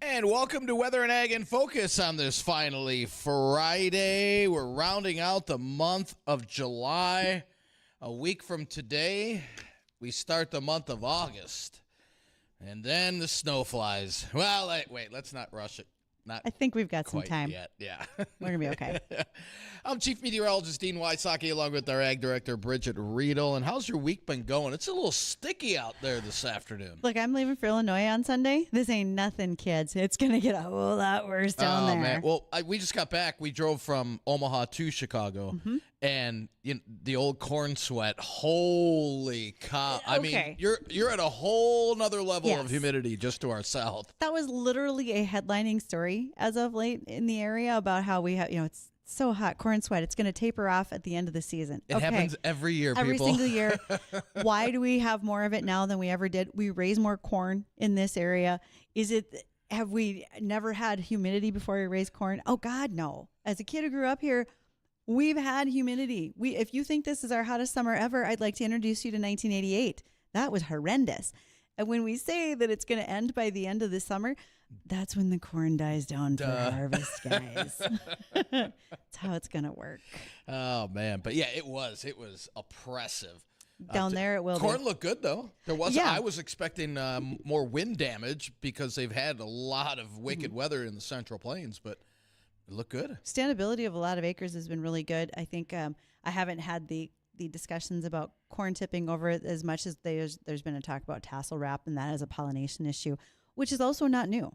And welcome to Weather and Ag in Focus on this finally Friday. We're rounding out the month of July. A week from today, we start the month of August. And then the snow flies. Well, wait, let's not rush it. I think we've got some time. Yet. Yeah. We're going to be okay. I'm Chief Meteorologist Dean Wysocki, along with our Ag Director, Bridgette Readel. And how's your week been going? It's a little sticky out there this afternoon. Look, I'm leaving for Illinois on Sunday. This ain't nothing, kids. It's going to get a whole lot worse down there. Man. Well, we just got back. We drove from Omaha to Chicago. Mm-hmm. And the old corn sweat, holy cow. Okay. I mean, you're at a whole nother level of humidity just to our south. That was literally a headlining story as of late in the area about how we have, it's so hot, corn sweat. It's going to taper off at the end of the season. It happens every year, every people. Single year. Why do we have more of it now than we ever did? We raise more corn in this area. Have we never had humidity before we raised corn? Oh, God, no. As a kid who grew up here, we've had humidity. If you think this is our hottest summer ever, I'd like to introduce you to 1988. That was horrendous. And when we say that it's going to end by the end of the summer, that's when the corn dies down for harvest, guys. That's how it's going to work. Oh, man. But yeah, it was oppressive. Down there it will Corn looked good, though. I was expecting more wind damage because they've had a lot of wicked weather in the Central Plains, but it looked good. Standability of a lot of acres has been really good. I think I haven't had the discussions about corn tipping over it as much as there's been a talk about tassel wrap, and that is a pollination issue, which is also not new.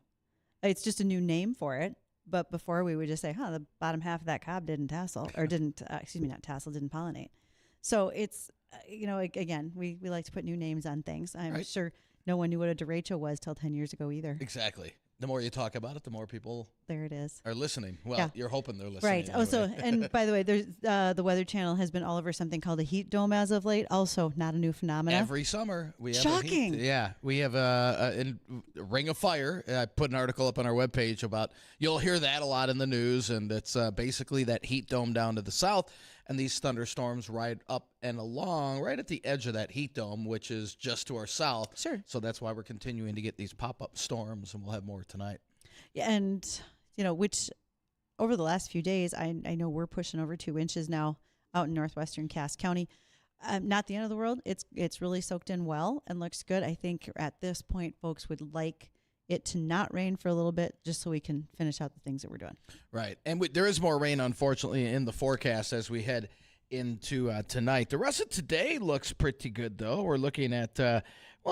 It's just a new name for it. But before we would just say, the bottom half of that cob didn't tassel, or didn't pollinate. So it's, again, we like to put new names on things. I'm sure no one knew what a derecho was till 10 years ago either. Exactly. The more you talk about it, the more people are listening. Well, you're hoping they're listening. Right. Anyway. And by the way, there's the Weather Channel has been all over something called a heat dome as of late. Also, not a new phenomenon. Every summer we have shocking. We have a Ring of Fire. I put an article up on our webpage about. You'll hear that a lot in the news, and it's basically that heat dome down to the south, and these thunderstorms right up and along, right at the edge of that heat dome, which is just to our south. Sure. So that's why we're continuing to get these pop-up storms, and we'll have more tonight. Yeah, and which over the last few days, I know we're pushing over 2 inches now out in northwestern Cass County. Not the end of the world. It's really soaked in well and looks good. I think at this point, folks would like it to not rain for a little bit just so we can finish out the things that we're doing. Right. And there is more rain, unfortunately, in the forecast as we head into tonight. The rest of today looks pretty good, though. We're looking at,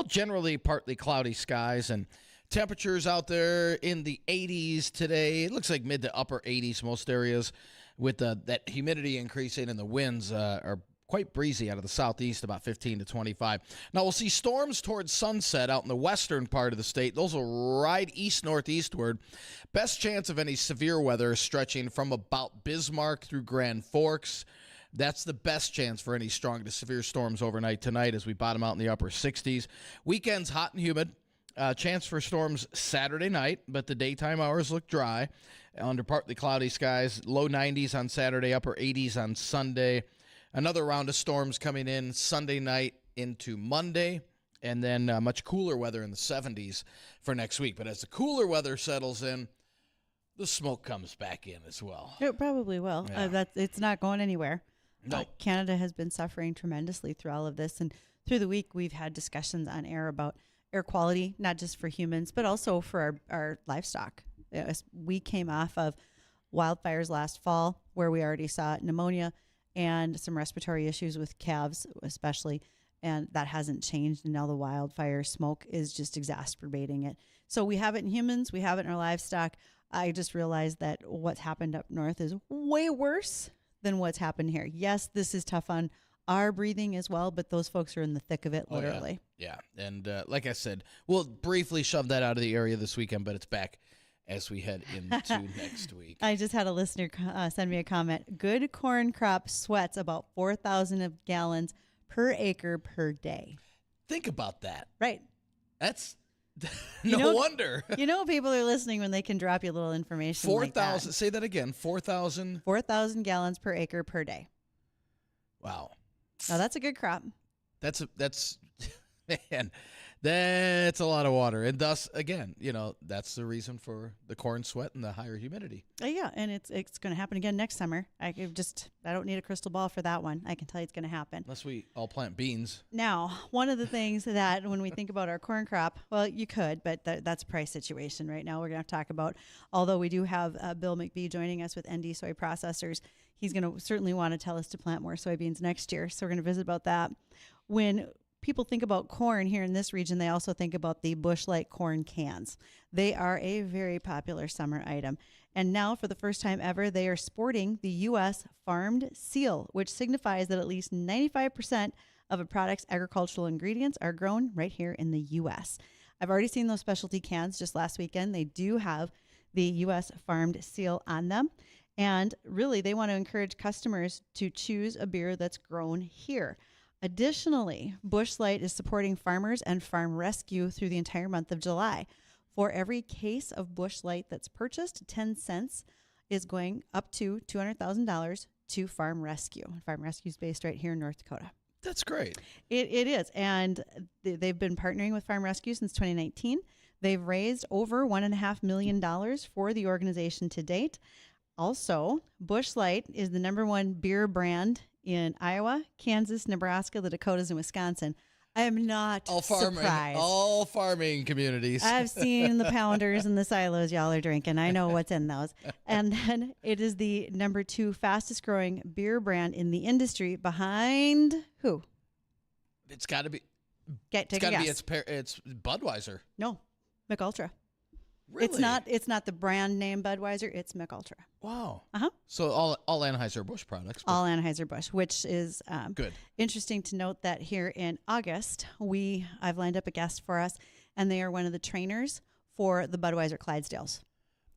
generally partly cloudy skies and temperatures out there in the 80s today. It looks like mid to upper 80s most areas with that humidity increasing, and the winds are quite breezy out of the southeast, about 15 to 25. Now, we'll see storms towards sunset out in the western part of the state. Those will ride east-northeastward. Best chance of any severe weather stretching from about Bismarck through Grand Forks. That's the best chance for any strong to severe storms overnight tonight as we bottom out in the upper 60s. Weekends hot and humid. Chance for storms Saturday night, but the daytime hours look dry. Under partly cloudy skies, low 90s on Saturday, upper 80s on Sunday. Another round of storms coming in Sunday night into Monday, and then much cooler weather in the 70s for next week. But as the cooler weather settles in, the smoke comes back in as well. It probably will. Yeah. It's not going anywhere. No. Canada has been suffering tremendously through all of this, and through the week we've had discussions on air about air quality, not just for humans, but also for our livestock. We came off of wildfires last fall where we already saw pneumonia and some respiratory issues with calves especially, and that hasn't changed, and now the wildfire smoke is just exacerbating it. So we have it in humans, we have it in our livestock. I just realized that what's happened up north is way worse than what's happened here. Yes, this is tough on our breathing as well, but those folks are in the thick of it, literally. Yeah. And like I said, we'll briefly shove that out of the area this weekend, but it's back as we head into next week. I just had a listener send me a comment. Good corn crop sweats about 4,000 gallons per acre per day. Think about that. Right. That's no wonder. People are listening when they can drop you a little information 4,000. Say that again. 4,000. 4,000 gallons per acre per day. Wow. Now that's a good crop. That's man. That's a lot of water. And thus, again, that's the reason for the corn sweat and the higher humidity. Yeah, and it's going to happen again next summer. I don't need a crystal ball for that one. I can tell you it's going to happen. Unless we all plant beans. Now, one of the things that when we think about our corn crop, well, you could, but that's a price situation right now. We're going to have to talk about, although we do have Bill McBee joining us with ND Soy Processors. He's going to certainly want to tell us to plant more soybeans next year. So we're going to visit about that. When people think about corn here in this region, they also think about the Bush Light corn cans. They are a very popular summer item. And now, for the first time ever, they are sporting the U.S. farmed seal, which signifies that at least 95% of a product's agricultural ingredients are grown right here in the U.S. I've already seen those specialty cans just last weekend. They do have the U.S. farmed seal on them. And really, they want to encourage customers to choose a beer that's grown here. Additionally, Bush Light is supporting farmers and farm rescue through the entire month of July. For every case of Bush Light that's purchased, 10 cents is going up to $200,000 to Farm Rescue. Farm Rescue is based right here in North Dakota. That's great. It is. And they've been partnering with Farm Rescue since 2019. They've raised over $1.5 million for the organization to date. Also, Bush Light is the #1 beer brand in Iowa, Kansas, Nebraska, the Dakotas, and Wisconsin. I am not surprised. All farming communities. I've seen the pounders and the silos y'all are drinking. I know what's in those. And then it is the #2 fastest growing beer brand in the industry behind who? It's got to be. It's got to be it's Budweiser. No, McUltra. Really? It's not the brand name Budweiser. It's McUltra. Wow. Uh-huh. So all Anheuser-Busch products. All Anheuser-Busch, which is good. Interesting to note that here in August, I've lined up a guest for us, and they are one of the trainers for the Budweiser Clydesdales.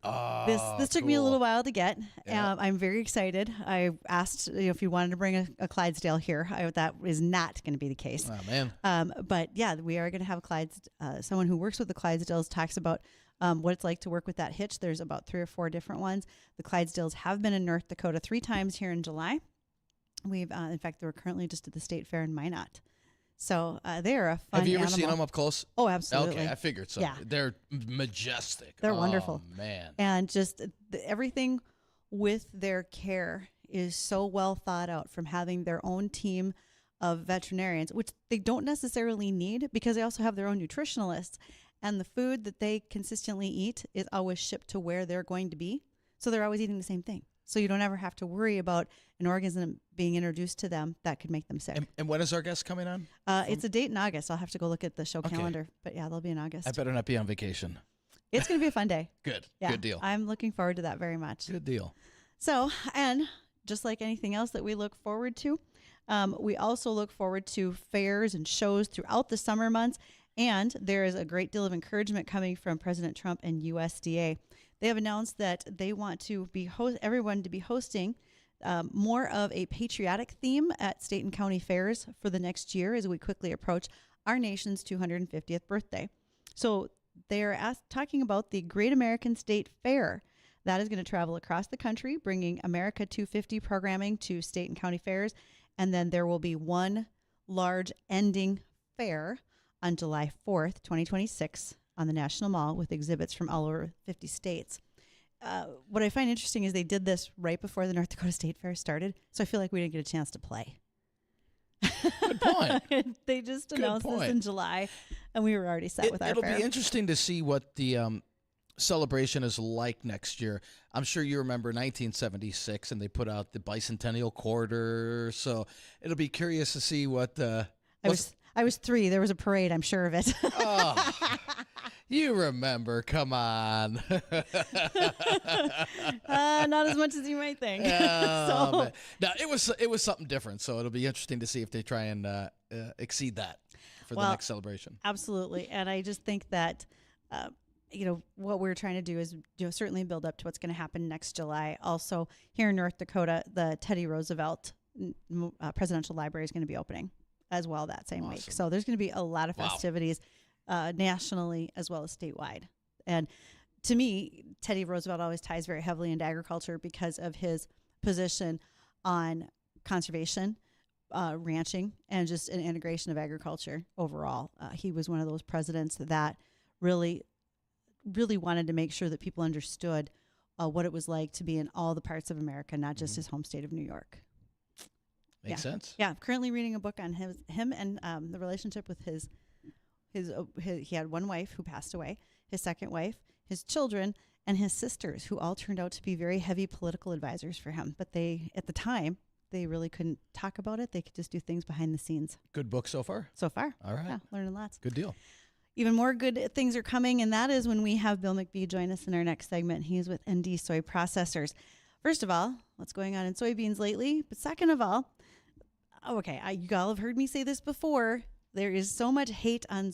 Oh, this took me a little while to get. Yeah. I'm very excited. I asked if you wanted to bring a Clydesdale here. That is not going to be the case. Oh man. But yeah, we are going to have someone who works with the Clydesdales talks about what it's like to work with that hitch. There's about 3 or 4 different ones. The Clydesdales have been in North Dakota 3 times here in July. We've, in fact, they were currently just at the state fair in Minot. So they are a fun Have you ever animal. seen them up close? Oh, absolutely. Okay, I figured so. Yeah. They're majestic. They're wonderful. Man. And just everything with their care is so well thought out, from having their own team of veterinarians, which they don't necessarily need because they also have their own nutritionalists. And the food that they consistently eat is always shipped to where they're going to be. So they're always eating the same thing. So you don't ever have to worry about an organism being introduced to them that could make them sick. And when is our guest coming on? It's a date in August. I'll have to go look at the show calendar. But yeah, they'll be in August. I better not be on vacation. It's going to be a fun day. Good. Yeah, Good deal. I'm looking forward to that very much. Good deal. So, and just like anything else that we look forward to, we also look forward to fairs and shows throughout the summer months. And there is a great deal of encouragement coming from President Trump and USDA. They have announced that they want to be everyone to be hosting more of a patriotic theme at state and county fairs for the next year as we quickly approach our nation's 250th birthday. So they're talking about the Great American State Fair. That is going to travel across the country, bringing America 250 programming to state and county fairs. And then there will be one large ending fair on July 4th, 2026 on the National Mall with exhibits from all over 50 states. What I find interesting is they did this right before the North Dakota State Fair started, so I feel like we didn't get a chance to play. Good point. They just announced this in July, and we were already set with our fair. It'll be interesting to see what the celebration is like next year. I'm sure you remember 1976, and they put out the bicentennial quarter, so it'll be curious to see what I was 3. There was a parade. I'm sure of it. Oh, you remember? Come on. Not as much as you might think. No, it was something different. So it'll be interesting to see if they try and exceed that for the next celebration. Absolutely, and I just think that what we're trying to do is certainly build up to what's going to happen next July. Also, here in North Dakota, the Teddy Roosevelt Presidential Library is going to be opening as well that same week. So there's going to be a lot of festivities nationally as well as statewide. And to me, Teddy Roosevelt always ties very heavily into agriculture because of his position on conservation ranching and just an integration of agriculture overall. He was one of those presidents that really, really wanted to make sure that people understood what it was like to be in all the parts of America, not just his home state of New York. Makes sense. Yeah, I'm currently reading a book on him and the relationship with his. He had one wife who passed away, his second wife, his children, and his sisters, who all turned out to be very heavy political advisors for him. But at the time, they really couldn't talk about it. They could just do things behind the scenes. Good book so far? So far. All right. Yeah, learning lots. Good deal. Even more good things are coming, and that is when we have Bill McBee join us in our next segment. He's with ND Soy Processors. First of all, what's going on in soybeans lately? But second of all, you all have heard me say this before. There is so much hate on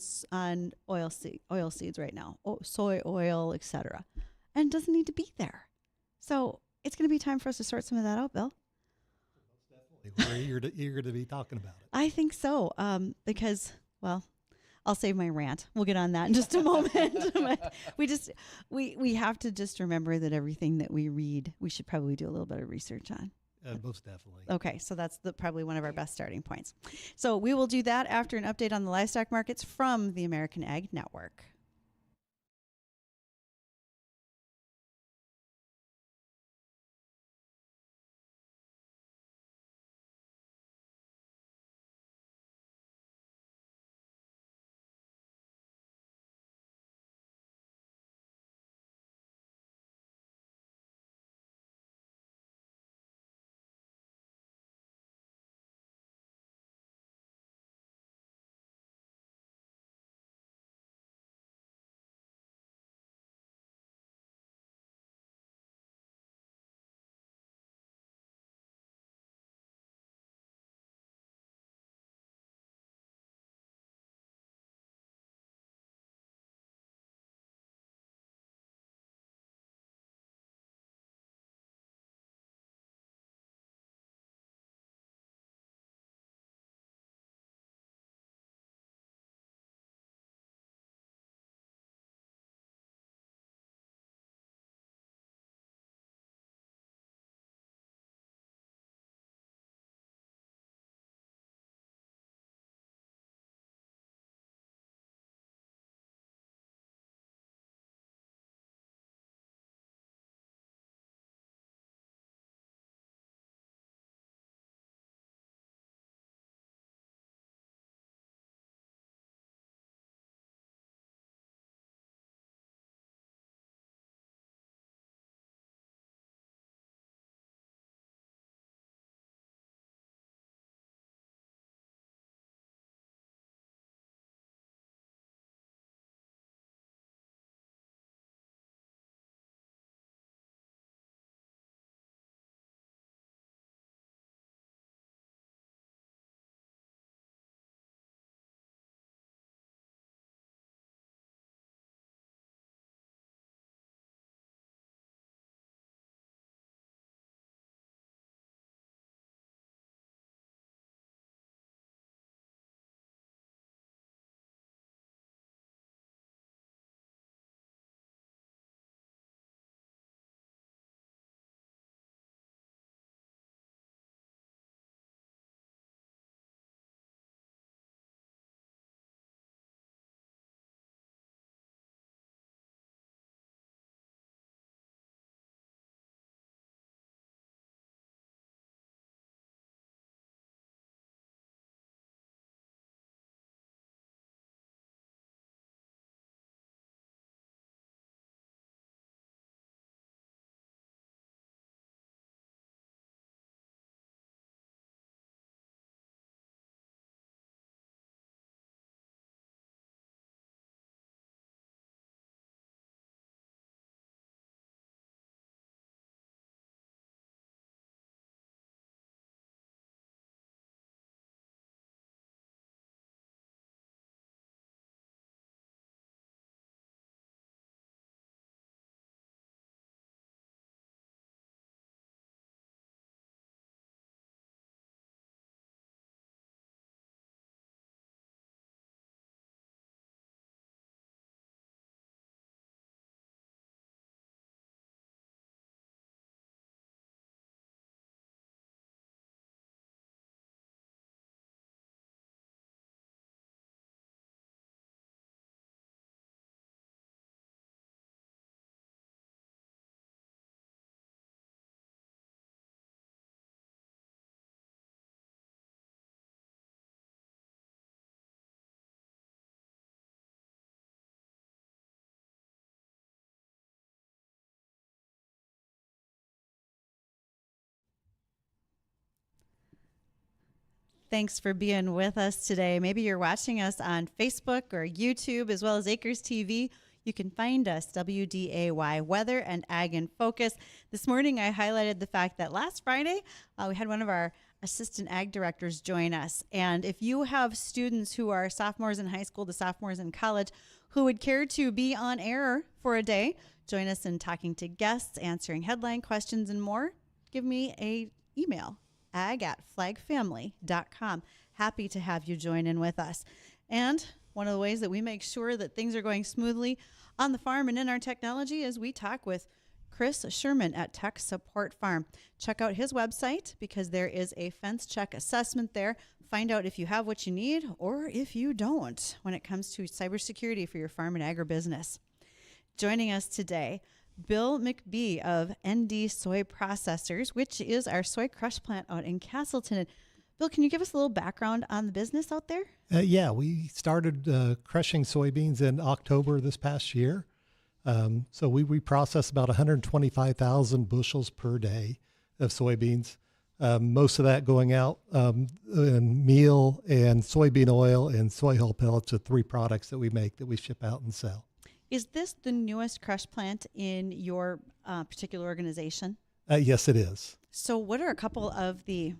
oil seeds right now, soy oil, etc., and it doesn't need to be there. So it's going to be time for us to sort some of that out, Bill. We're eager to be talking about it. I think so, because, well, I'll save my rant. We'll get on that in just a moment. But we have to just remember that everything that we read, we should probably do a little bit of research on. Most definitely. Okay, so that's probably one of our best starting points. So we will do that after an update on the livestock markets from the American Ag Network. Thanks for being with us today. Maybe you're watching us on Facebook or YouTube as well as Acres TV. You can find us, WDAY, Weather and Ag in Focus. This morning, I highlighted the fact that last Friday, we had one of our assistant ag directors join us. And if you have students who are sophomores in high school to sophomores in college who would care to be on air for a day, join us in talking to guests, answering headline questions, and more, give me a email, ag@flagfamily.com. Happy to have you join in with us. And one of the ways that we make sure that things are going smoothly on the farm and in our technology is we talk with Chris Sherman at Tech Support Farm. Check out his website because there is a fence check assessment there. Find out if you have what you need or if you don't when it comes to cybersecurity for your farm and agribusiness. Joining us today, Bill McBee of ND Soy Processors, which is our soy crush plant out in Castleton. And Bill, can you give us a little background on the business out there? Yeah, we started crushing soybeans in October this past year. So we process about 125,000 bushels per day of soybeans. Most of that going out in meal and soybean oil and soy hull pellets are 3 products that we make that we ship out and sell. Is this the newest crush plant in your particular organization? Yes, it is. So what are a couple of the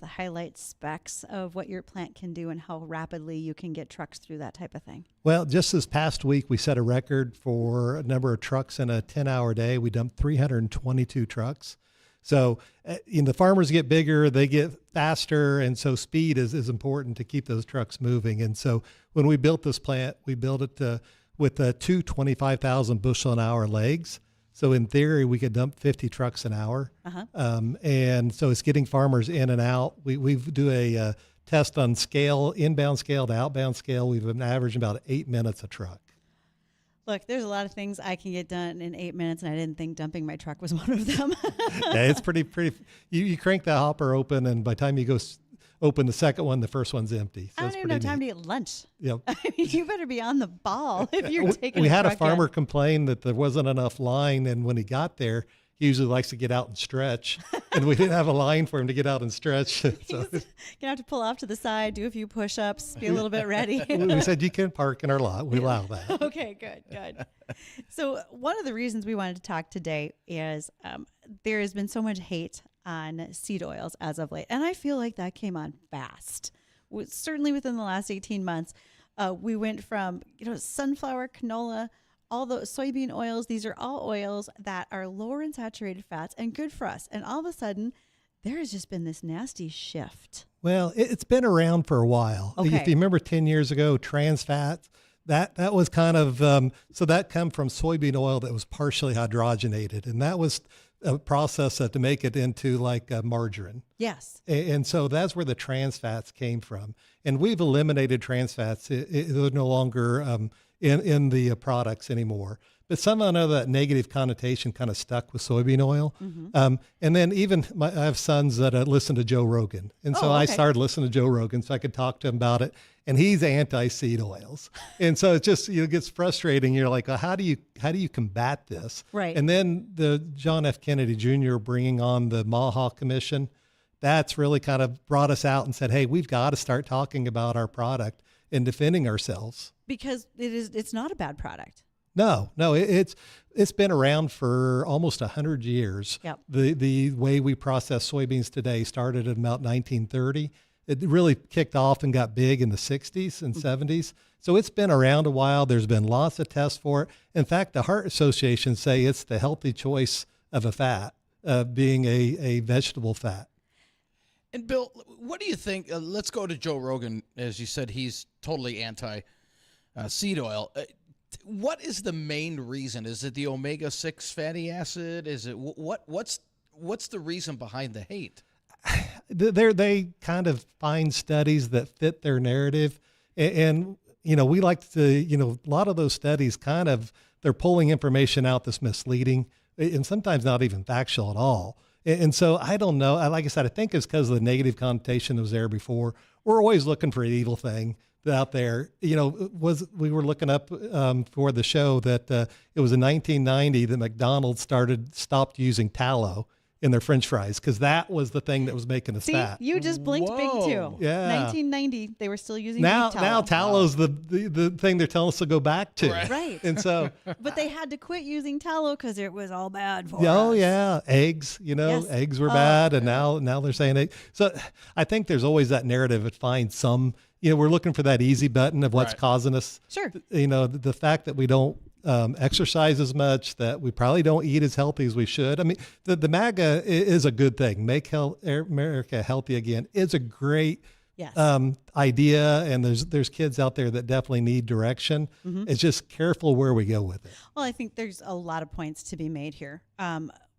highlight specs of what your plant can do and how rapidly you can get trucks through that type of thing? Well, just this past week, we set a record for a number of trucks in a 10-hour day. We dumped 322 trucks. So, the farmers get bigger, they get faster, and so speed is important to keep those trucks moving. And so when we built this plant, we built it with 2 25,000 bushel an hour legs. So in theory, we could dump 50 trucks an hour. And so it's getting farmers in and out. We do a test on scale, inbound scale to outbound scale. We've been averaging about 8 minutes a truck. Look, there's a lot of things I can get done in 8 minutes, and I didn't think dumping my truck was one of them. Yeah, it's pretty. You crank that hopper open, and by the time you go open the second one, the first one's empty. So I don't even have time to get lunch. Yep. I mean, you better be on the ball if you're taking We had a truck farmer in. complain that there wasn't enough line, and when he got there, he usually likes to get out and stretch, and we didn't have a line for him to get out and stretch. So He's gonna have to pull off to the side, do a few push-ups, be a little bit ready. we said you can park in our lot. We allow that. Okay, good. So one of the reasons we wanted to talk today is there has been so much hate on seed oils as of late, and I feel like that came on fast. Certainly within the last 18 months, we went from sunflower, canola, all the soybean oils. These are all oils that are lower in saturated fats and good for us. And all of a sudden, there has just been this nasty shift. Well, it's been around for a while. Okay. If you remember 10 years ago, trans fats, that was kind of, so that come from soybean oil that was partially hydrogenated. And that was a process to make it into like margarine. Yes. And so that's where the trans fats came from. And we've eliminated trans fats. They're no longer in the products anymore. But somehow or another, that negative connotation kind of stuck with soybean oil. Mm-hmm. And then even I have sons that listen to Joe Rogan. And so I started listening to Joe Rogan so I could talk to him about it. And he's anti-seed oils. And so it just it gets frustrating. You're like, well, how do you combat this? Right. And then the John F. Kennedy Jr. bringing on the Maha Commission, that's really kind of brought us out and said, hey, we've got to start talking about our product and defending ourselves. Because it's not a bad product. No, it's been around for almost 100 years. Yep. The way we process soybeans today started in about 1930. It really kicked off and got big in the 60s and 70s. So it's been around a while. There's been lots of tests for it. In fact, the Heart Association say it's the healthy choice of a fat, being a vegetable fat. And Bill, what do you think? Let's go to Joe Rogan. As you said, he's totally anti-seed oil. What is the main reason? Is it the omega-6 fatty acid? Is it what's the reason behind the hate? They kind of find studies that fit their narrative. And we like to, a lot of those studies they're pulling information out that's misleading and sometimes not even factual at all. And so I don't know. Like I said, I think it's because of the negative connotation that was there before. We're always looking for an evil thing out there. We were looking up for the show that it was in 1990 that McDonald's stopped using tallow in their French fries because that was the thing that was making us See, fat. you just blinked big too. Yeah. 1990, they were still using Now beef tallow. tallow's the thing they're telling us to go back to. Right. And so, But they had to quit using tallow because it was all bad for us. oh yeah, eggs. Yes. Eggs were bad, and now they're saying egg. So I think there's always that narrative. It finds some. We're looking for that easy button of what's Right. causing us. Sure. The fact that we don't exercise as much, that we probably don't eat as healthy as we should. I mean, the MAGA is a good thing. Make America healthy again. It's a great Yes. idea, and there's kids out there that definitely need direction. It's just careful where we go with it. Well, I think there's a lot of points to be made here.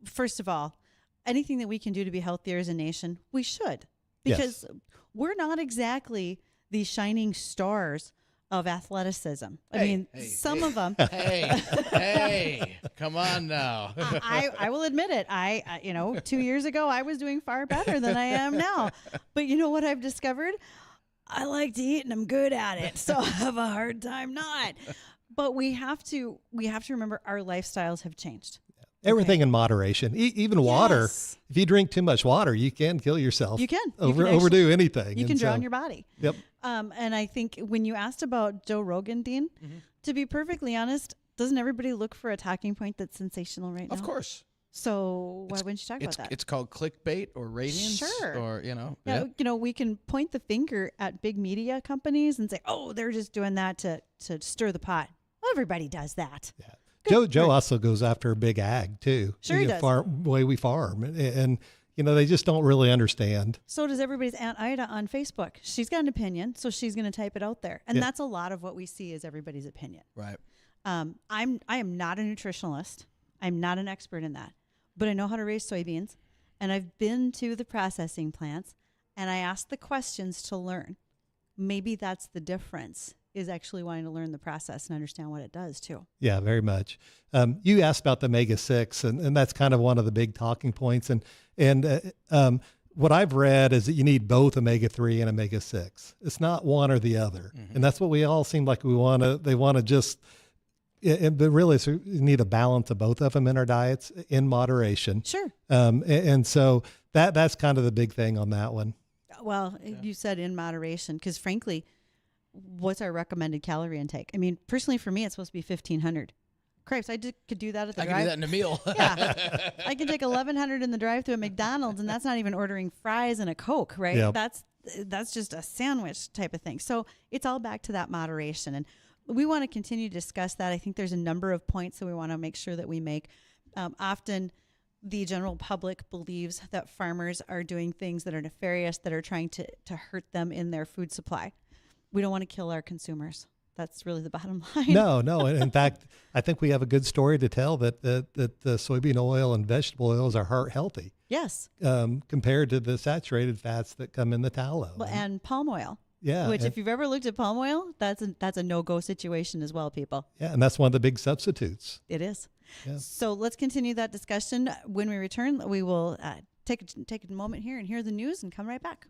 First of all, anything that we can do to be healthier as a nation, we should. Because we're not exactly the shining stars of athleticism. I mean, some of them. Hey, come on now. I will admit it. I 2 years ago, I was doing far better than I am now. But you know what I've discovered? I like to eat and I'm good at it. So I have a hard time not. But we have to remember our lifestyles have changed. Everything in moderation, even water. Yes. If you drink too much water, you can kill yourself. You can. Overdo anything. You can drown your body. Yep. And I think when you asked about Joe Rogan, Dean, to be perfectly honest, doesn't everybody look for a talking point that's sensational right now? Of course. So why wouldn't you talk about that? It's called clickbait or ratings. Sure. Or, Yeah, we can point the finger at big media companies and say, oh, they're just doing that to stir the pot. Well, everybody does that. Yeah. Joe also goes after big ag too. Sure he does. Way we farm, and they just don't really understand. So does everybody's Aunt Ida on Facebook. She's got an opinion, so she's going to type it out there, and that's a lot of what we see is everybody's opinion. Right. I am not a nutritionalist. I'm not an expert in that, but I know how to raise soybeans, and I've been to the processing plants, and I asked the questions to learn. Maybe that's the difference. Is actually wanting to learn the process and understand what it does too. Yeah, very much. You asked about the omega-6, and that's kind of one of the big talking points. And what I've read is that you need both omega-3 and omega-6. It's not one or the other. And that's what we all seem like they want to just, but really so you need a balance of both of them in our diets in moderation. Sure. And so that's kind of the big thing on that one. Well, you said in moderation, because frankly, what's our recommended calorie intake? I mean, personally for me, it's supposed to be 1,500. Cripes, could do that at the I drive. can do that in a meal. Yeah. I can take 1,100 in the drive-thru at McDonald's, and that's not even ordering fries and a Coke, right? Yep. That's just a sandwich type of thing. So it's all back to that moderation. And we want to continue to discuss that. I think there's a number of points that we want to make sure that we make. Often the general public believes that farmers are doing things that are nefarious, that are trying to hurt them in their food supply. We don't want to kill our consumers. That's really the bottom line. No. In fact, I think we have a good story to tell that the soybean oil and vegetable oils are heart healthy. Yes. Compared to the saturated fats that come in the tallow. Well, and palm oil. Yeah. Which, if you've ever looked at palm oil, that's a no-go situation as well, people. Yeah, and that's one of the big substitutes. It is. Yeah. So let's continue that discussion. When we return, we will take a moment here and hear the news and come right back.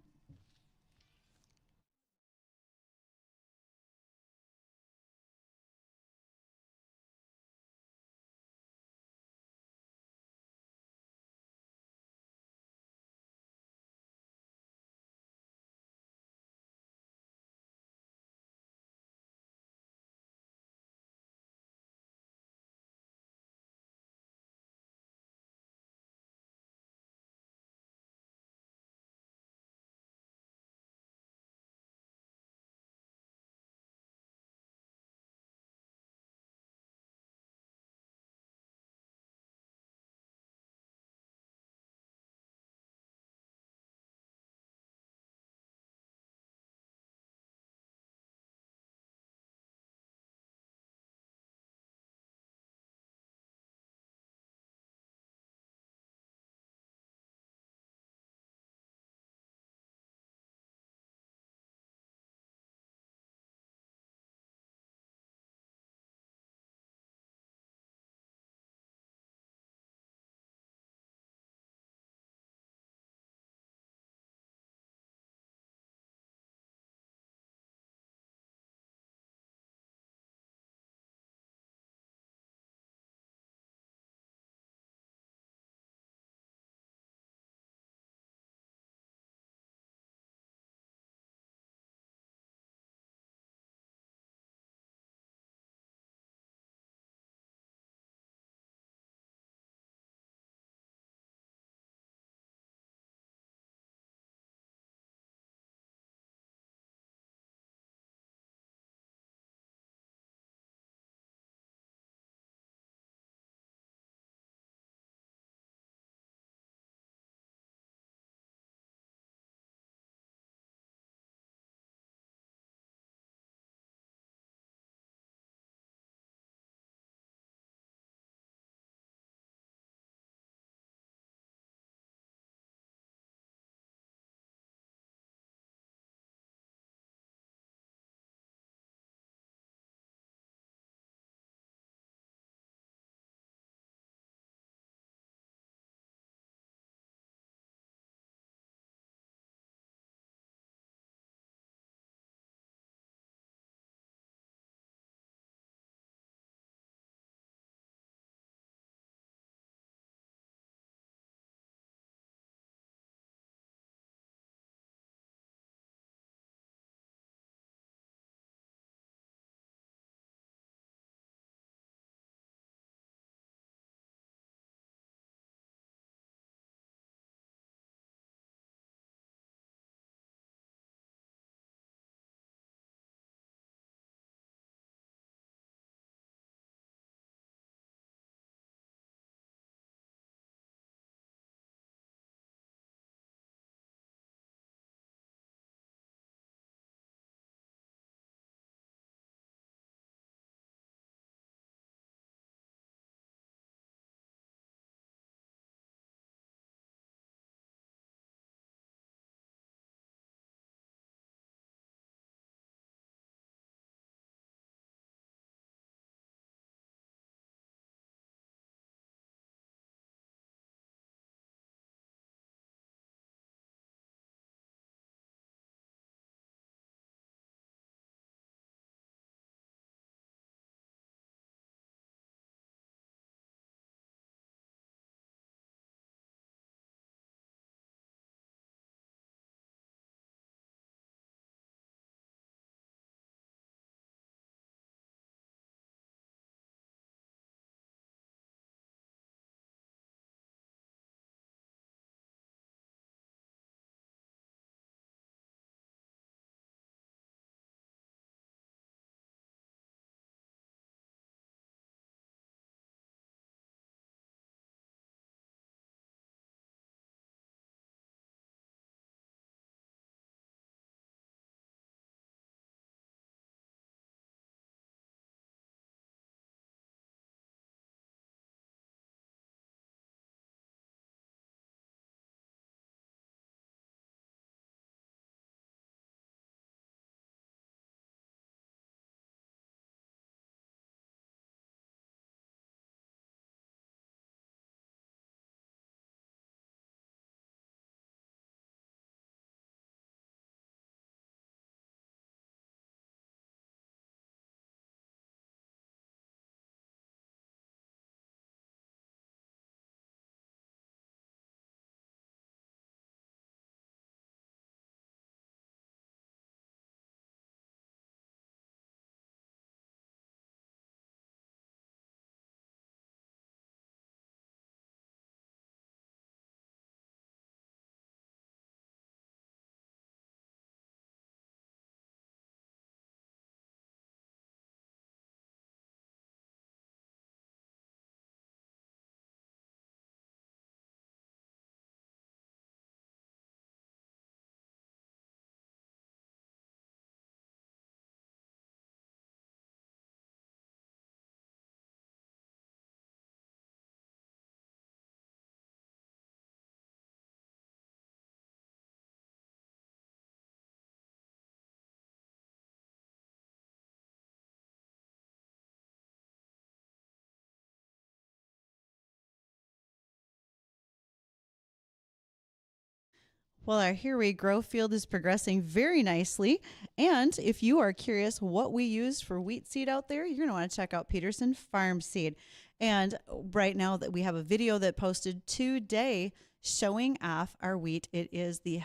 Well, our Here We Grow field is progressing very nicely. And if you are curious what we used for wheat seed out there, you're going to want to check out Peterson Farm Seed. And right now that we have a video that posted today showing off our wheat. It is the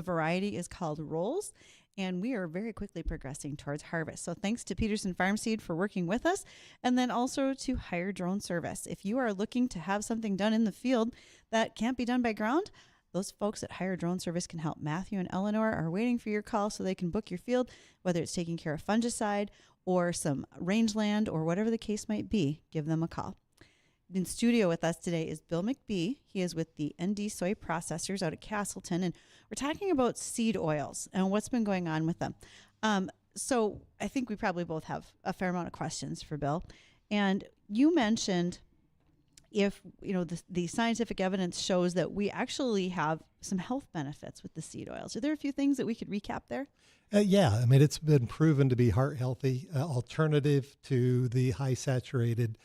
variety is called Rolls, and we are very quickly progressing towards harvest. So thanks to Peterson Farm Seed for working with us, and then also to Hire Drone Service. If you are looking to have something done in the field that can't be done by ground, those folks at Hire Drone Service can help. Matthew and Eleanor are waiting for your call so they can book your field, whether it's taking care of fungicide or some rangeland or whatever the case might be. Give them a call. In studio with us today is Bill McBee. He is with the ND Soy Processors out of Castleton, and we're talking about seed oils and what's been going on with them. So I think we probably both have a fair amount of questions for Bill. And you mentioned if the scientific evidence shows that we actually have some health benefits with the seed oils. Are there a few things that we could recap there? Yeah, I mean, it's been proven to be heart healthy, alternative to the high saturated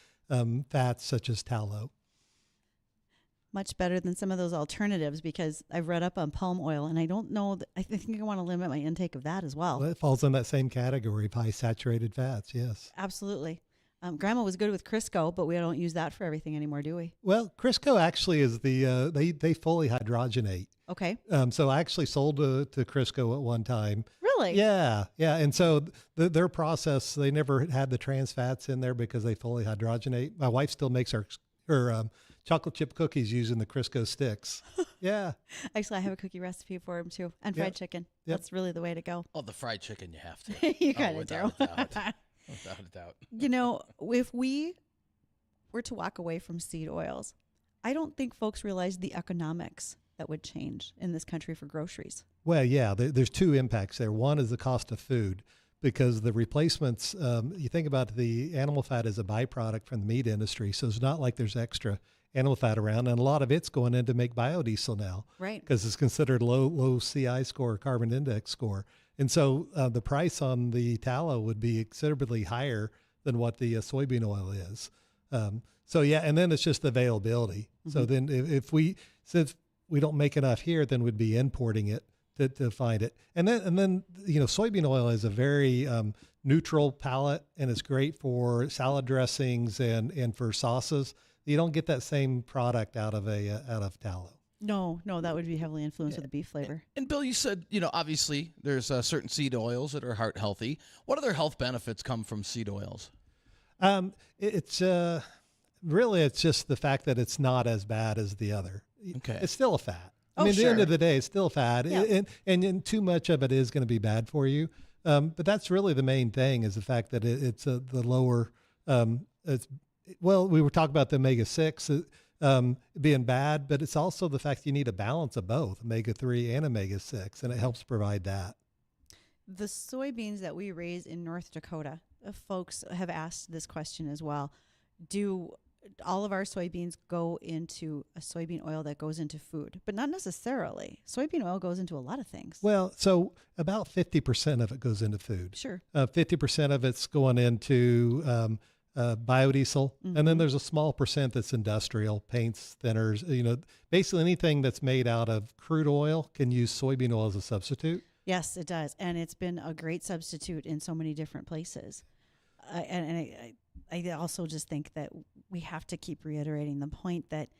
fats such as tallow. Much better than some of those alternatives, because I've read up on palm oil, and I don't know. I think I want to limit my intake of that as well. Well, it falls in that same category of high saturated fats, yes. Absolutely. Grandma was good with Crisco, but we don't use that for everything anymore, do we? Well, Crisco actually is they fully hydrogenate. Okay. So I actually sold to Crisco at one time. Really? Yeah. And so their process, they never had the trans fats in there because they fully hydrogenate. My wife still makes her chocolate chip cookies using the Crisco sticks. Yeah. Actually, I have a cookie recipe for them too, and fried chicken. Yep. That's really the way to go. Oh, the fried chicken, you have to. You kind of do. Without a doubt. If we were to walk away from seed oils, I don't think folks realize the economics that would change in this country for groceries. Well, yeah, there's two impacts there. One is the cost of food, because the replacements, you think about the animal fat as a byproduct from the meat industry. So it's not like there's extra animal fat around. And a lot of it's going in to make biodiesel now. Right. Because it's considered low CI score, carbon index score. And so the price on the tallow would be considerably higher than what the soybean oil is. So yeah, and then it's just availability. Mm-hmm. So then since we don't make enough here, then we'd be importing it to find it. And then soybean oil is a very neutral palate, and it's great for salad dressings and for sauces. You don't get that same product out of tallow. No, that would be heavily influenced with the beef flavor. And Bill, you said, obviously there's certain seed oils that are heart healthy. What other health benefits come from seed oils? It's just the fact that it's not as bad as the other. Okay. It's still a fat. At the end of the day, it's still fat, Yeah. and too much of it is going to be bad for you. But that's really the main thing, is the fact that it's the lower. We were talking about the omega-6 being bad, but it's also the fact you need a balance of both omega-3 and omega-6, and it helps provide that. The soybeans that we raise in North Dakota, folks have asked this question as well. Do all of our soybeans go into a soybean oil that goes into food? But not necessarily. Soybean oil goes into a lot of things. Well, so about 50% of it goes into food. Sure. 50% of it's going into biodiesel. Mm-hmm. And then there's a small percent that's industrial, paints, thinners, basically anything that's made out of crude oil can use soybean oil as a substitute. Yes, it does. And it's been a great substitute in so many different places. I also just think that we have to keep reiterating the point that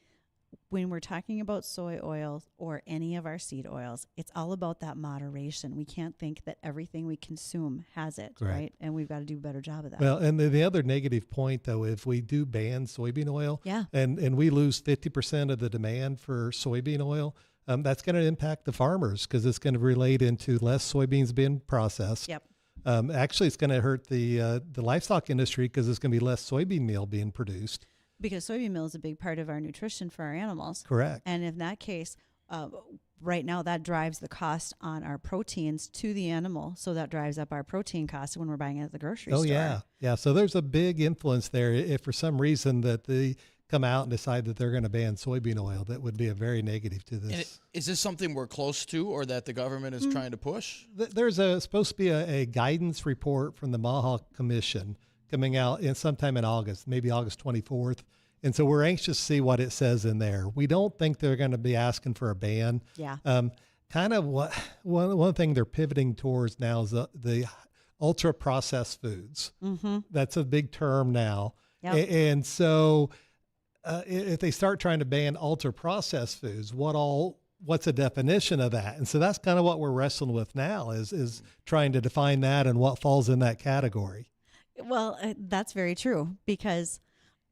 when we're talking about soy oils or any of our seed oils, it's all about that moderation. We can't think that everything we consume has it, right? And we've got to do a better job of that. Well, and the other negative point, though, if we do ban soybean oil, and we lose 50% of the demand for soybean oil, that's going to impact the farmers, because it's going to relate into less soybeans being processed. Yep. Actually, it's going to hurt the livestock industry, because it's going to be less soybean meal being produced. Because soybean meal is a big part of our nutrition for our animals. Correct. And in that case, right now that drives the cost on our proteins to the animal. So that drives up our protein costs when we're buying it at the grocery store. Oh, yeah. So there's a big influence there. If for some reason that they come out and decide that they're going to ban soybean oil, that would be a very negative to this. And is this something we're close to, or that the government is trying to push? There's supposed to be a guidance report from the Maha Commission coming out sometime in August, maybe August 24th. And so we're anxious to see what it says in there. We don't think they're going to be asking for a ban. Yeah. Kind of one thing they're pivoting towards now is the ultra processed foods. Mm-hmm. That's a big term now. Yep. And so if they start trying to ban ultra processed foods, what's the definition of that? And so that's kind of what we're wrestling with now is trying to define that and what falls in that category. Well, that's very true, because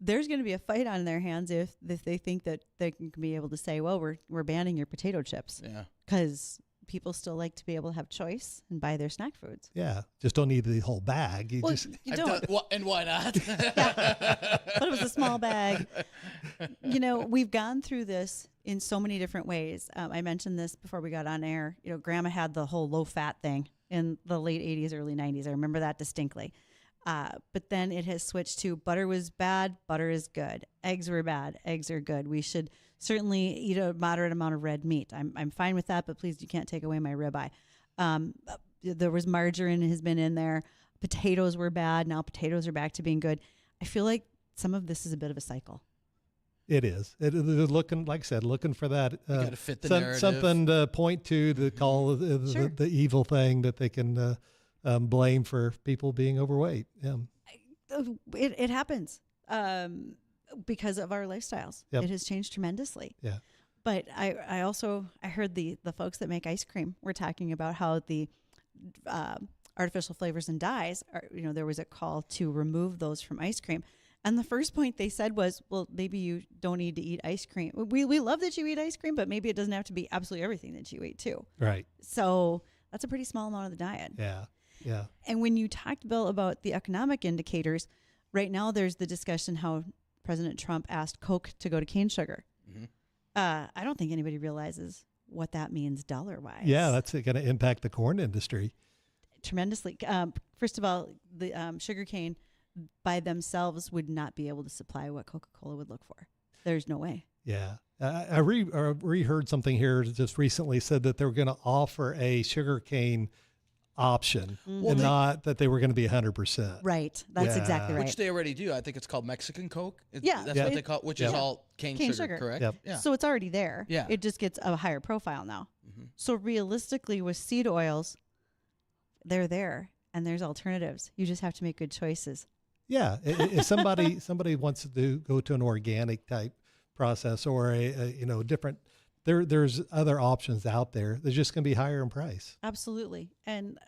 there's going to be a fight on their hands if they think that they can be able to say, well, we're banning your potato chips. Yeah. Because people still like to be able to have choice and buy their snack foods. Yeah. Just don't need the whole bag. You don't. And why not? But it was a small bag. We've gone through this in so many different ways. I mentioned this before we got on air. Grandma had the whole low fat thing in the late 80s, early 90s. I remember that distinctly. But then it has switched to butter was bad, butter is good. Eggs were bad, eggs are good. We should certainly eat a moderate amount of red meat. I'm fine with that, but please, you can't take away my ribeye. There was margarine has been in there. Potatoes were bad. Now potatoes are back to being good. I feel like some of this is a bit of a cycle. It is. They're looking, like I said, looking for that gotta fit the narrative. Something to point to call the evil thing that they can blame for people being overweight. Yeah. It happens because of our lifestyles. Yep. It has changed tremendously. Yeah. But I also heard the folks that make ice cream were talking about how the artificial flavors and dyes are, there was a call to remove those from ice cream. And the first point they said was, well, maybe you don't need to eat ice cream. We love that you eat ice cream, but maybe it doesn't have to be absolutely everything that you eat too. Right. So that's a pretty small amount of the diet. Yeah. Yeah. And when you talked, Bill, about the economic indicators, right now there's the discussion how President Trump asked Coke to go to cane sugar. Mm-hmm. I don't think anybody realizes what that means dollar-wise. Yeah, that's going to impact the corn industry tremendously. First of all, the sugarcane by themselves would not be able to supply what Coca-Cola would look for. There's no way. Yeah. I reheard something here just recently said that they were going to offer a sugarcane option and not that they were going to be 100%. Right. That's exactly right. Which they already do. I think it's called Mexican Coke. That's what they call it, which is all cane sugar, correct? Yep. Yeah. So it's already there. Yeah. It just gets a higher profile now. Mm-hmm. So realistically with seed oils, they're there and there's alternatives. You just have to make good choices. Yeah. If somebody wants to go to an organic type process or a different, there's other options out there. They're just going to be higher in price. Absolutely. And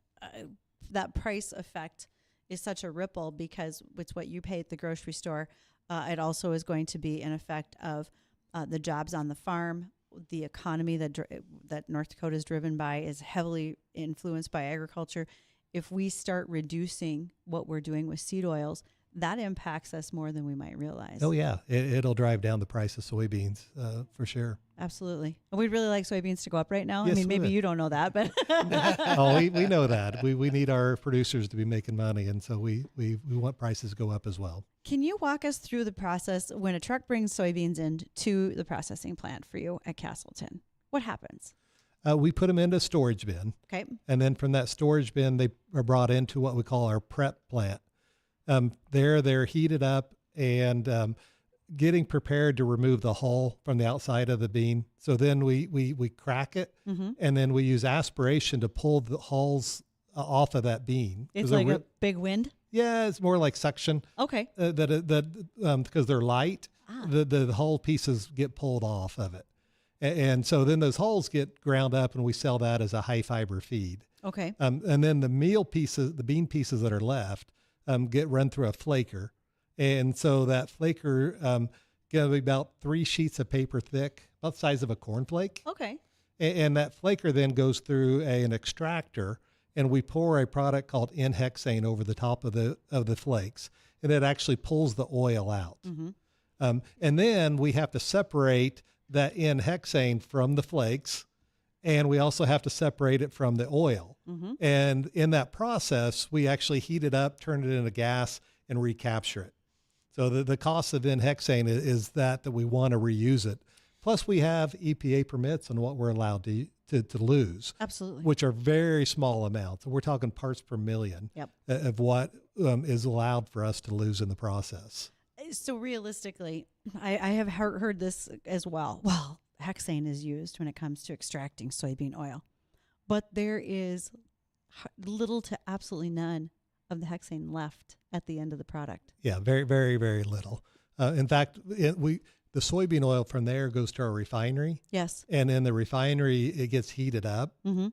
that price effect is such a ripple because it's what you pay at the grocery store. It also is going to be an effect of the jobs on the farm. The economy that North Dakota is driven by is heavily influenced by agriculture. If we start reducing what we're doing with seed oils, that impacts us more than we might realize. Oh, yeah. It'll drive down the price of soybeans for sure. Absolutely. And we'd really like soybeans to go up right now. Yes, I mean, maybe you don't know that, but we know that. We need our producers to be making money, and so we want prices to go up as well. Can you walk us through the process when a truck brings soybeans into the processing plant for you at Castleton? What happens? We put them into a storage bin. Okay. And then from that storage bin, they are brought into what we call our prep plant. They're heated up and getting prepared to remove the hull from the outside of the bean. So then we crack it, and then we use aspiration to pull the hulls off of that bean. It's like a big wind? Yeah, it's more like suction. Okay. Because they're light, the hull pieces get pulled off of it. And so then those hulls get ground up, and we sell that as a high fiber feed. Okay. And then the meal pieces, the bean pieces that are left, get run through a flaker. And so that flaker going to be about 3 sheets of paper thick, about the size of a cornflake. Okay. And that flaker then goes through an extractor, and we pour a product called N-hexane over the top of the flakes, and it actually pulls the oil out. Mm-hmm. And then we have to separate that N-hexane from the flakes, and we also have to separate it from the oil. Mm-hmm. And in that process, we actually heat it up, turn it into gas, and recapture it. So the cost of N-hexane is that we want to reuse it. Plus, we have EPA permits on what we're allowed to lose. Absolutely. Which are very small amounts. We're talking parts per million Yep. of what is allowed for us to lose in the process. So realistically, I have heard this as well. Well, hexane is used when it comes to extracting soybean oil, but there is little to absolutely none of the hexane left at the end of the product. Yeah, very, very, very little. In fact, the soybean oil from there goes to our refinery. Yes. And in the refinery, it gets heated up. Mm-hmm.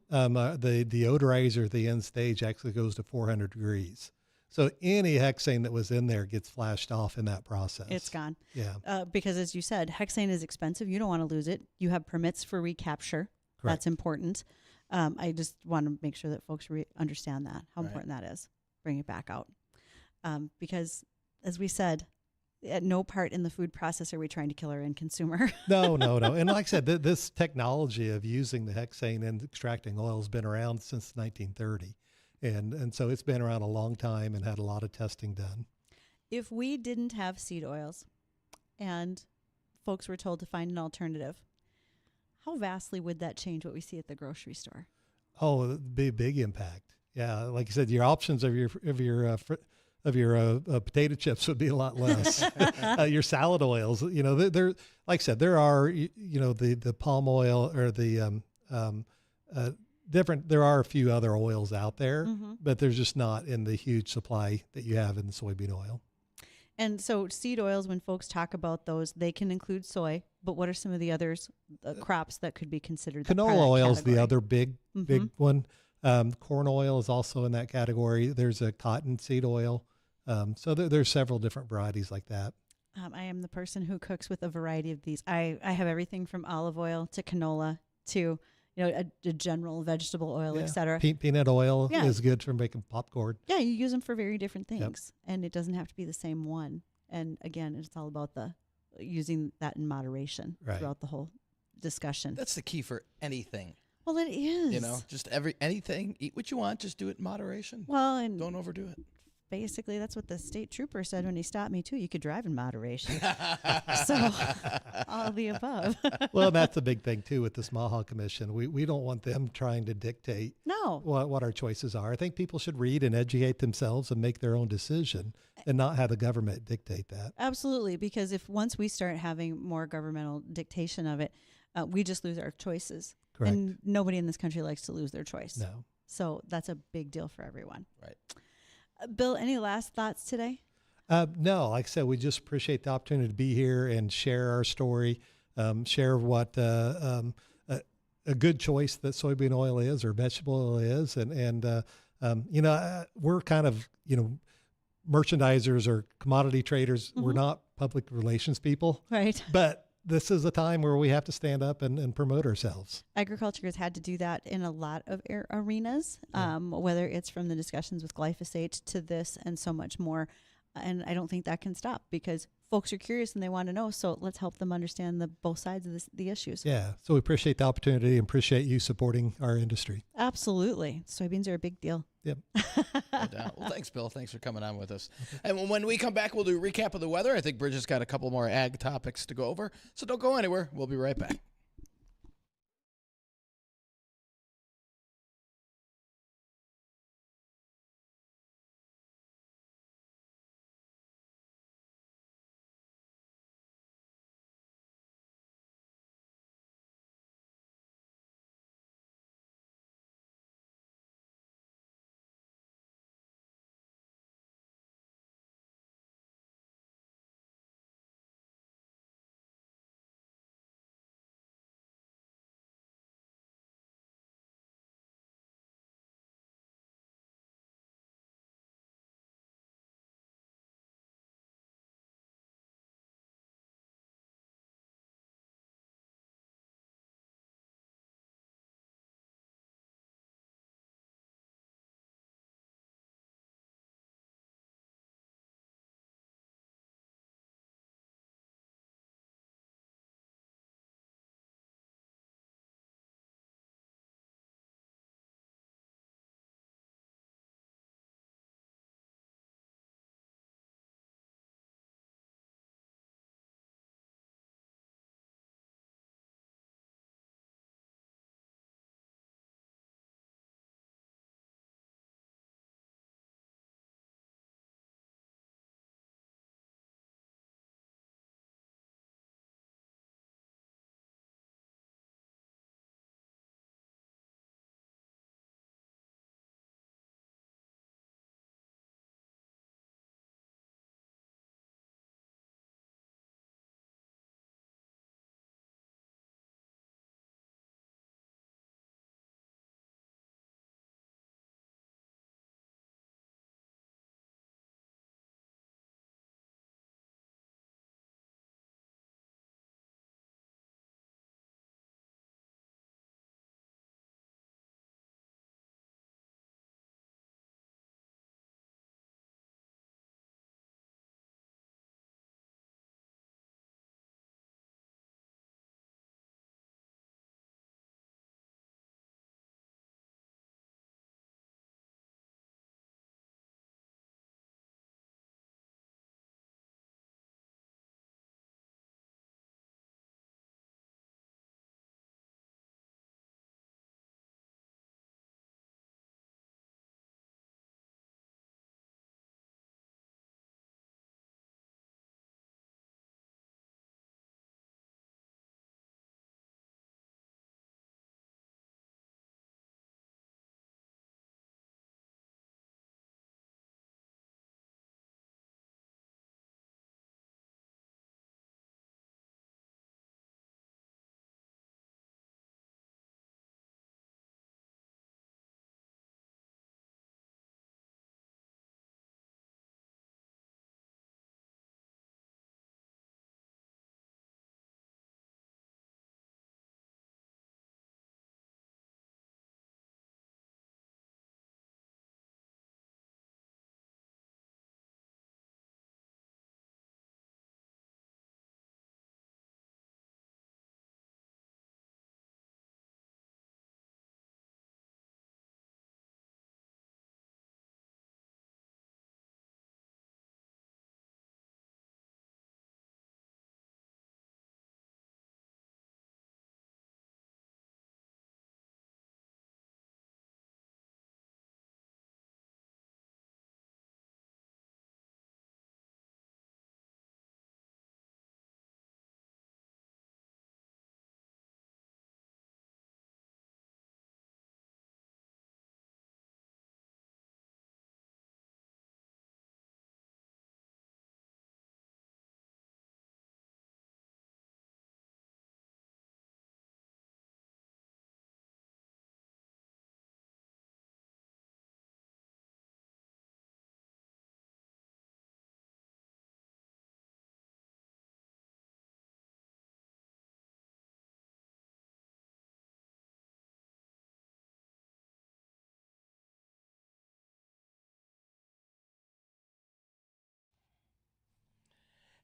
The deodorizer at the end stage actually goes to 400 degrees. So any hexane that was in there gets flashed off in that process. It's gone. Yeah. Because as you said, hexane is expensive. You don't want to lose it. You have permits for recapture. Correct. That's important. I just want to make sure that folks understand that, how Right. important that is. Bring it back out. Because as we said, at no part in the food process are we trying to kill our end consumer. No. And like I said, this technology of using the hexane and extracting oil has been around since 1930. And so it's been around a long time and had a lot of testing done. If we didn't have seed oils and folks were told to find an alternative, how vastly would that change what we see at the grocery store? Oh, it'd be a big impact. Yeah, like you said, your options of your potato chips would be a lot less. Your salad oils, they're like I said, there are the palm oil or the different. There are a few other oils out there, Mm-hmm. but there's just not in the huge supply that you have in the soybean oil. And so seed oils, when folks talk about those, they can include soy, but what are some of the others crops that could be considered? Canola oil is the category? other big Mhm. one. Corn oil is also in that category. There's a cottonseed oil. So there's several different varieties like that. I am the person who cooks with a variety of these. I have everything from olive oil to canola to a general vegetable oil, Yeah. etc. Peanut oil Yeah. is good for making popcorn. Yeah, you use them for very different things, and it doesn't have to be the same one. And again, it's all about the using that in moderation Right. throughout the whole discussion. That's the key for anything. Well, it is. Just anything. Eat what you want. Just do it in moderation. Well, and Don't overdo it. basically that's what the state trooper said when he stopped me too. You could drive in moderation. So all of the above. Well, that's a big thing too with the Small Hog Commission. We don't want them trying to dictate No. what our choices are. I think people should read and educate themselves and make their own decision and not have the government dictate that. Absolutely, because if once we start having more governmental dictation of it, we just lose our choices. Correct. And nobody in this country likes to lose their choice. No. So that's a big deal for everyone. Right. Bill, any last thoughts today? No, like I said, we just appreciate the opportunity to be here and share our story, share what a good choice that soybean oil is or vegetable oil is. And we're kind of, merchandisers or commodity traders. Mm-hmm. We're not public relations people, Right. but this is a time where we have to stand up and promote ourselves. Agriculture has had to do that in a lot of arenas, whether it's from the discussions with glyphosate to this and so much more. And I don't think that can stop because folks are curious and they want to know. So let's help them understand both sides of the issues. Yeah. So we appreciate the opportunity and appreciate you supporting our industry. Absolutely. Soybeans are a big deal. Yep. No doubt. Well, thanks, Bill. Thanks for coming on with us. And when we come back, we'll do a recap of the weather. I think Bridgette's got a couple more ag topics to go over. So don't go anywhere. We'll be right back.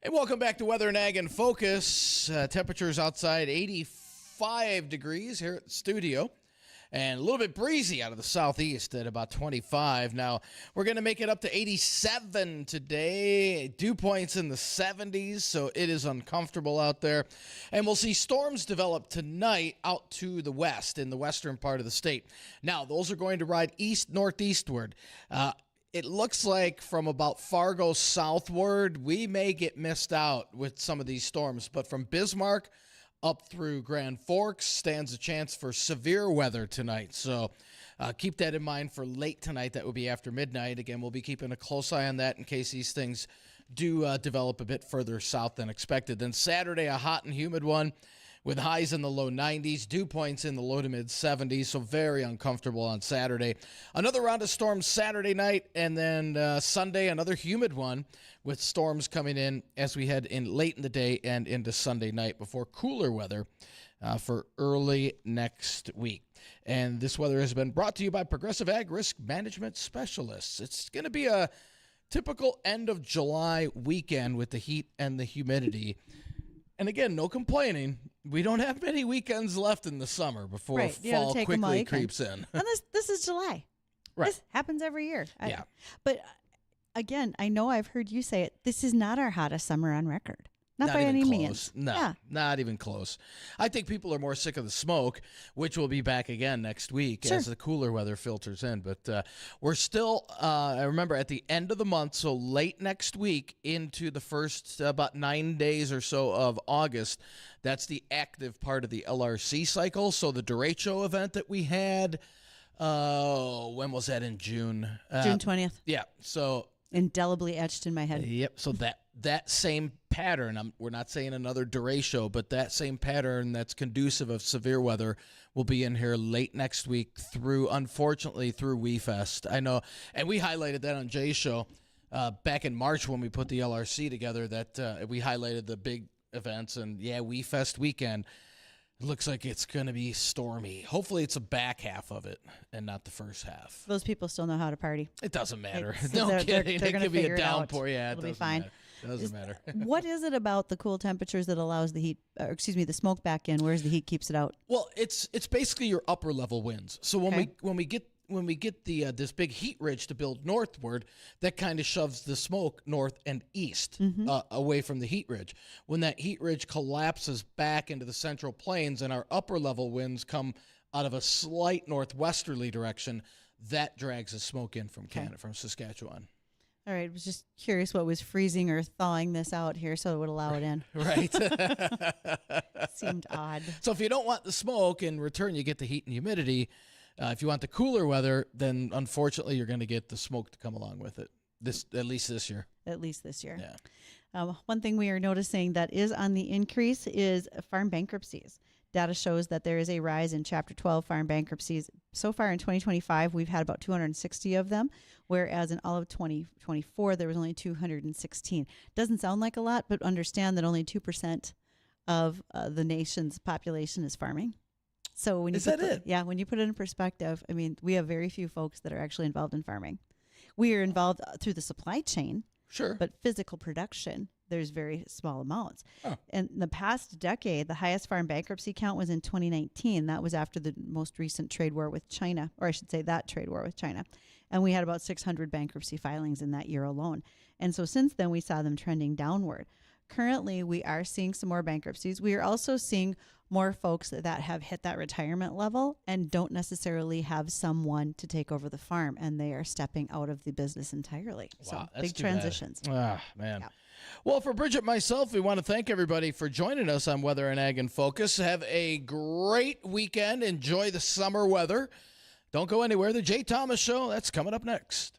Hey, welcome back to Weather and Ag in Focus. Temperatures outside 85 degrees here at the studio. And a little bit breezy out of the southeast at about 25. Now, we're going to make it up to 87 today. Dew points in the 70s, so it is uncomfortable out there. And we'll see storms develop tonight out to the west, in the western part of the state. Now, those are going to ride east-northeastward. It looks like from about Fargo southward, we may get missed out with some of these storms. But from Bismarck up through Grand Forks stands a chance for severe weather tonight. So keep that in mind for late tonight. That will be after midnight. Again, we'll be keeping a close eye on that in case these things do develop a bit further south than expected. Then Saturday, a hot and humid one, with highs in the low 90s, dew points in the low to mid 70s, so very uncomfortable on Saturday. Another round of storms Saturday night, and then Sunday, another humid one with storms coming in as we head in late in the day and into Sunday night before cooler weather for early next week. And this weather has been brought to you by Progressive Ag Risk Management Specialists. It's going to be a typical end of July weekend with the heat and the humidity. And again, no complaining. We don't have many weekends left in the summer before fall quickly creeps in. And this is July. Right. This happens every year. Yeah. But again, I know I've heard you say it. This is not our hottest summer on record. Not by any means. No, not even close. I think people are more sick of the smoke, which will be back again next week as the cooler weather filters in. But we're still, I remember, at the end of the month, so late next week into the first about 9 days or so of August, that's the active part of the LRC cycle. So the derecho event that we had, when was that, in June? June 20th. Yeah, so indelibly etched in my head. Yep. So that same pattern, we're not saying another derecho, but that same pattern that's conducive of severe weather will be in here late next week unfortunately, through WeFest. I know, and we highlighted that on Jay's show back in March when we put the LRC together, that we highlighted the big events, and WeFest weekend. It looks like it's going to be stormy. Hopefully it's a back half of it and not the first half. Those people still know how to party. It doesn't matter. No kidding. They're it could be a downpour. Yeah, it'll be fine. Doesn't matter. What is it about the cool temperatures that allows the heat, the smoke back in, whereas the heat keeps it out? Well, it's basically your upper level winds. So when we get the this big heat ridge to build northward, that kind of shoves the smoke north and east away from the heat ridge. When that heat ridge collapses back into the central plains and our upper level winds come out of a slight northwesterly direction, that drags the smoke in from Canada, from Saskatchewan. All right, I was just curious what was freezing or thawing this out here so it would allow it in. Right. Seemed odd. So if you don't want the smoke, in return you get the heat and humidity. If you want the cooler weather, then unfortunately you're going to get the smoke to come along with it. At least this year. Yeah. One thing we are noticing that is on the increase is farm bankruptcies. Data shows that there is a rise in Chapter 12 farm bankruptcies. So far in 2025, we've had about 260 of them, whereas in all of 2024, there was only 216. Doesn't sound like a lot, but understand that only 2% of the nation's population is farming. So when you when you put it in perspective, I mean, we have very few folks that are actually involved in farming. We are involved through the supply chain, sure, but physical production, there's very small amounts. Oh. In the past decade, the highest farm bankruptcy count was in 2019. That was after the most recent trade war with China, or I should say that trade war with China. And we had about 600 bankruptcy filings in that year alone. And so since then, we saw them trending downward. Currently, we are seeing some more bankruptcies. We are also seeing more folks that have hit that retirement level and don't necessarily have someone to take over the farm, and they are stepping out of the business entirely. Wow, so big transitions. Ah, man. Yeah. Well, for Bridgette and myself, we want to thank everybody for joining us on Weather and Ag in Focus. Have a great weekend. Enjoy the summer weather. Don't go anywhere. The Jay Thomas Show, that's coming up next.